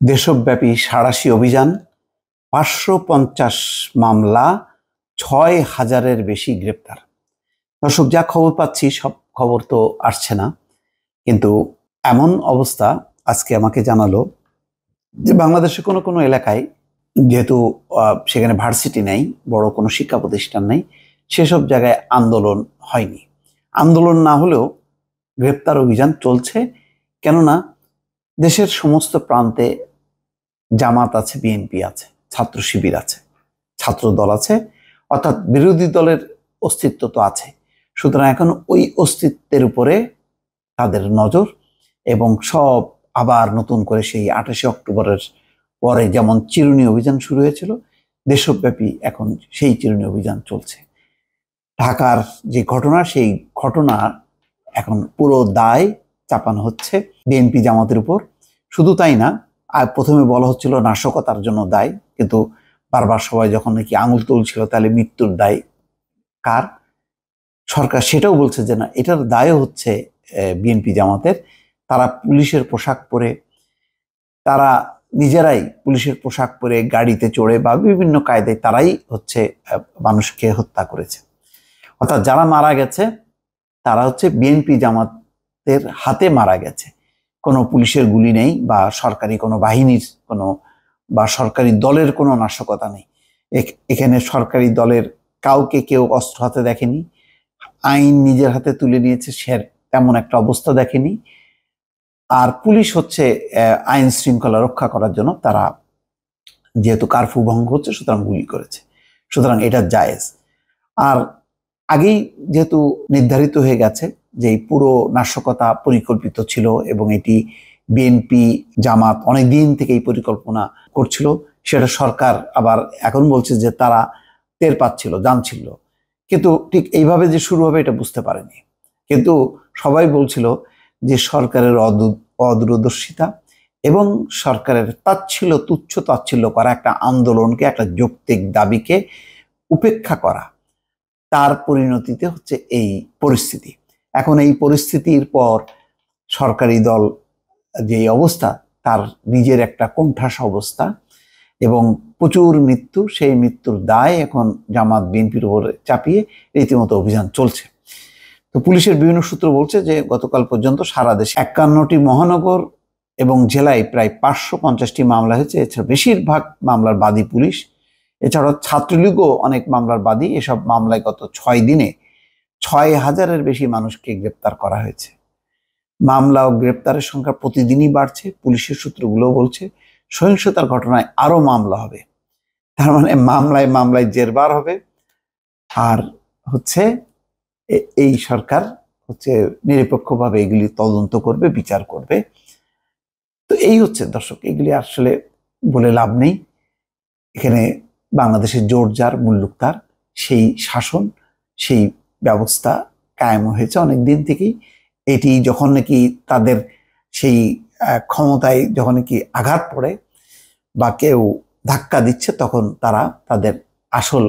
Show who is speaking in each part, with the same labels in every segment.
Speaker 1: দেশব্যাপী সাঁড়াশি অভিযান, ৫৫০ মামলা, ৬,০০০-এর বেশি গ্রেপ্তার। দর্শক, যা খবর পাচ্ছি সব খবর তো আসছে না, কিন্তু এমন অবস্থা আজকে আমাকে জানালো যে বাংলাদেশের কোনো কোনো এলাকায়, যেহেতু সেখানে ভার্সিটি নেই, বড় কোনো শিক্ষা প্রতিষ্ঠান নেই, সেসব জায়গায় আন্দোলন হয়নি। আন্দোলন না হলেও গ্রেপ্তার অভিযান চলছে, কেননা দেশের সমস্ত প্রান্তে জামাত আছে, বিএনপি আছে, ছাত্র শিবির আছে, ছাত্র দল আছে, অর্থাৎ বিরোধী দলের অস্তিত্ব তো আছে। সুতরাং এখন ওই অস্তিত্বের উপরে তাদের নজর, এবং সব আবার নতুন করে সেই ২৮শে অক্টোবরের পরে যেমন চিরুনি অভিযান শুরু হয়েছিল, দেশব্যাপী এখন সেই চিরুনি অভিযান চলছে। ঢাকার যে ঘটনা, সেই ঘটনার এখন পুরো দায় চাপানো হচ্ছে বিএনপি জামাতের উপর। শুধু তাই না, আর প্রথমে বলা হচ্ছিল নাশকতার জন্য দায়, কিন্তু বারবার সবাই যখন নাকি আঙুল তুলছিল তাহলে মৃত্যুর দায় কার, সরকার সেটাও বলছে যে না, এটার দায়ও হচ্ছে বিএনপি জামাতের। তারা পুলিশের পোশাক পরে, তারা নিজেরাই পুলিশের পোশাক পরে গাড়িতে চড়ে বা বিভিন্ন কায়দায় তারাই হচ্ছে মানুষকে হত্যা করেছে। অর্থাৎ যারা মারা গেছে তারা হচ্ছে বিএনপি জামাতের হাতে মারা গেছে। কোনো পুলিশের গুলি নেই, বা সরকারি কোনো বাহিনীর কোনো বা সরকারি দলের কোনো নাশকতা নেই। এখানে সরকারি দলের কাউকে কেউ অস্ত্র হাতে দেখেনি, আইন নিজের হাতে তুলে নিয়েছে সে তেমন একটা অবস্থা দেখেনি। আর পুলিশ হচ্ছে আইন শৃঙ্খলা রক্ষা করার জন্য তারা যেহেতু কারফিউ ভঙ্গ হচ্ছে, সুতরাং গুলি করেছে, সুতরাং এটা জায়েজ। আর আগেই যেহেতু নির্ধারিত হয়ে গেছে যে এই পুরো নাশকতা পরিকল্পিত ছিল, এবং এটি বিএনপি জামাত অনেক দিন থেকে এই পরিকল্পনা করছিল, সেটা সরকার আবার এখন বলছে যে তারা টের পাচ্ছিল, জানছিল, কিন্তু ঠিক এইভাবে যে শুরু হবে এটা বুঝতে পারেনি। কিন্তু সবাই বলছিল যে সরকারের অদূরদর্শিতা এবং সরকারের তাচ্ছিল্য, তুচ্ছ তাচ্ছিল্য করা একটা আন্দোলনকে, একটা যৌক্তিক দাবিকে উপেক্ষা করা, তার পরিণতিতে হচ্ছে এই পরিস্থিতি। এখন এই পরিস্থিতির পর সরকারি দল যে অবস্থা, তার নিজের একটা কোণঠাসা অবস্থা এবং প্রচুর মৃত্যু, সেই মৃত্যুর দায় এখন জামাত বিএনপির উপর চাপিয়ে রীতিমতো অভিযান চলছে। তো পুলিশের বিভিন্ন সূত্র বলছে যে গতকাল পর্যন্ত সারা দেশে ৫১টি মহানগর এবং জেলায় প্রায় ৫৫০টি মামলা হয়েছে। এছাড়া বেশিরভাগ মামলার বাদী পুলিশ, এছাড়াও ছাত্রলীগও অনেক মামলার বাদী। এসব মামলায় গত ৬ দিনে ৬,০০০-এর বেশি মানুষকে গ্রেপ্তার করা হয়েছে। মামলা ও গ্রেপ্তারের সংখ্যা প্রতিদিনই বাড়ছে। পুলিশের সূত্রগুলো বলছে সহিংসতার ঘটনায় আরো মামলা হবে, তার মানে মামলায় মামলায় জেরবার হবে। আর হচ্ছে এই সরকার হচ্ছে নিরপেক্ষভাবে এগুলি তদন্ত করবে, বিচার করবে। তো এই হচ্ছে দর্শক, এগুলি আসলে বলে লাভ নেই। এখানে বাংলাদেশের জোর যার মুল্লুক তার, সেই শাসন, সেই ব্যবস্থা কায়েম হয়েছে অনেক দিন থেকেই। এটি যখন নাকি তাদের সেই ক্ষমতায় যখন নাকি আঘাত পড়ে বা কেউ ধাক্কা দিচ্ছে, তখন তারা তাদের আসল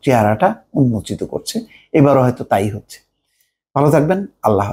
Speaker 1: চেহারাটা উন্মোচিত করছে। এবারও হয়তো তাই হচ্ছে। ভালো থাকবেন। আল্লাহ হাফেজ।